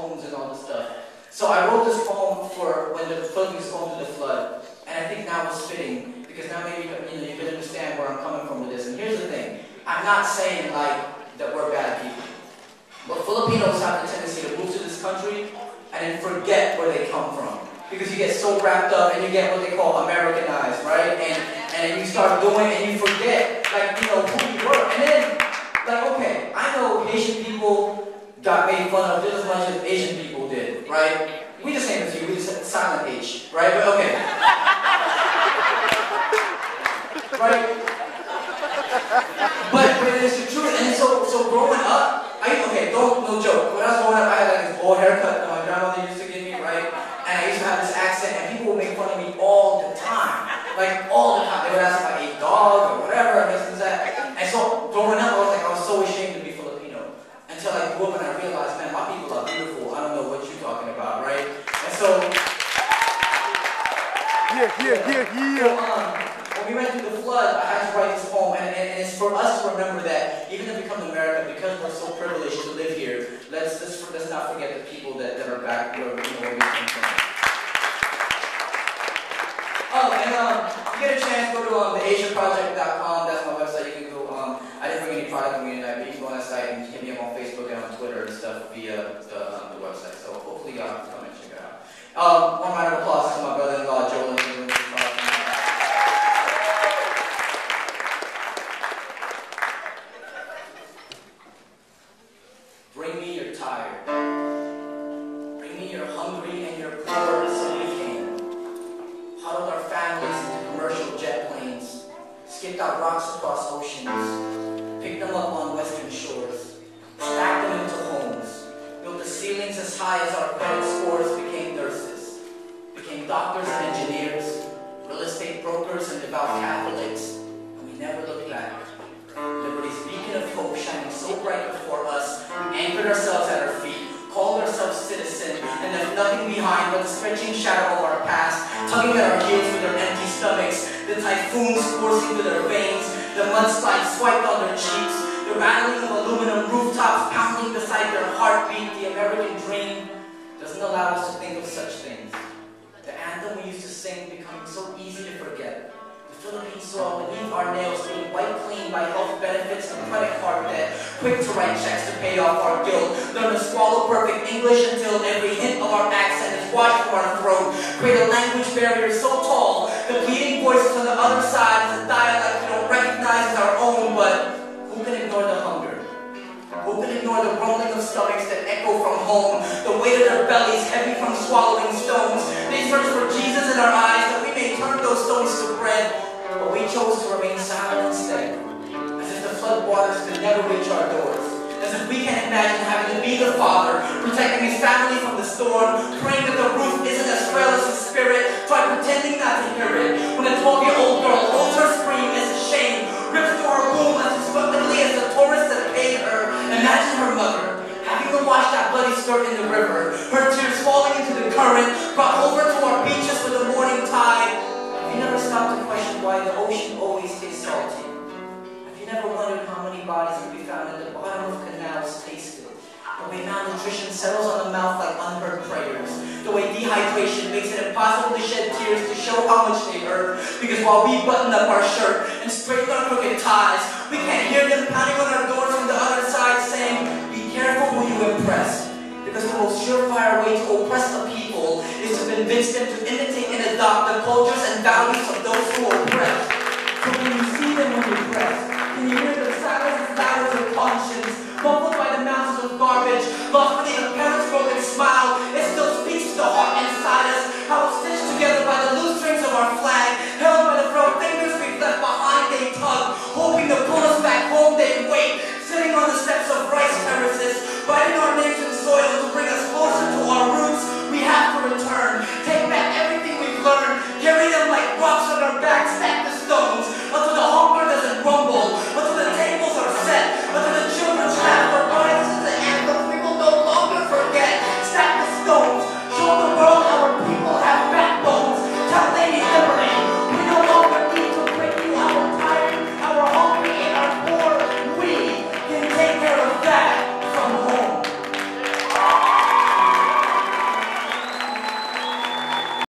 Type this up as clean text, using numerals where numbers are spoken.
homes and all this stuff. So I wrote this poem for when the Philippines was going through the flood, and I think now it's fitting because now maybe you can understand where I'm coming from with this. And here's the thing: I'm not saying like that we're bad people, but Filipinos have the tendency to move to this country and then forget where they come from because you get so wrapped up and you get what they call Americanized, right? And then you start doing and you forget like who you were. And then like okay, I know Haitian people got made fun of just as much as Asian people did, right? We just ain't a few, we just said silent H, right? But okay. Right? But it's the truth. And so growing up, no joke. When I was growing up, I had like this bowl haircut that my grandmother used to give me, right? And I used to have this accent, and people would make fun of me all the time. Like all the time. They would ask if I ate dog or whatever, and this and that. And so growing up, I was so ashamed to be Filipino. Until I grew up and I realized, man, my people are beautiful. I don't know what you're talking about, right? And so when we went through the flood, I had to write this poem, and it's for us to remember that even if we come to America, because we're so privileged to live here, let's not forget the people that are back where we came from. Oh, and if you get a chance, go to theasiaproject.com. That's my website. You can go. I didn't bring any product with me tonight, but you can go on that site and hit me up on Facebook and on Twitter and stuff via the website. So hopefully y'all can come and check it out. One round of applause to my brother-in-law, Joel. Bring me your tired. Bring me your hungry and your poor, so we came. Huddled our families into commercial jet planes. Skipped our rocks across oceans. Picked them up on western shores. Stacked them into homes. Built the ceilings as high as our credit scores. Became nurses. Became doctors and engineers. Real estate brokers and devout Catholics. And we never looked back. Liberty's beacon of hope shining so bright before us, we anchored ourselves at our feet, called ourselves citizen, and left nothing behind but the stretching shadow of our past, tugging at our heels with their empty stomachs, the typhoons coursing through their veins, the mudslides swiped on their cheeks, the rattling of aluminum rooftops pounding beside their heartbeat. The American dream doesn't allow us to think of such things. The anthem we used to sing becoming so easy to forget. Philippines saw beneath our nails being wiped clean by health benefits and credit card debt, quick to write checks to pay off our guilt, learn to swallow perfect English until every hint of our accent is washed from our throat, create a language barrier so tall, the pleading voices on the other side is a dialect we don't recognize as our own, but who can ignore the hunger? Who can ignore the rumbling of stomachs that echo from home, the weight of their bellies heavy from swallowing stones? They search for Jesus in our eyes that we may turn those stones to bread. But we chose to remain silent instead, as if the flood waters could never reach our doors, as if we can't imagine having to be the father, protecting his family from the storm, praying that the roof isn't as frail as his spirit, try pretending not to hear it, when a 12-year-old girl holds her scream as a shame, rips through her womb as swiftly as the tourists that paid her. Imagine her mother, having to wash that bloody skirt in the river, her tears falling into the current, brought over to our beaches with the morning tide. Have you never stopped to question why the ocean always tastes salty? Have you never wondered how many bodies can be found at the bottom of canals tasted? The way malnutrition settles on the mouth like unheard prayers. The way dehydration makes it impossible to shed tears to show how much they hurt. Because while we button up our shirt and straighten our crooked ties, we can't hear them pounding on our doors from the other side saying, "Be careful who you impress." Because the most surefire way to oppress a people is to convince them to imitate and adopt the cultures and values of those who oppress. So when you see them when you press, can you hear the silence as loud as a conscience, muffled by the mountains of garbage, lost beneath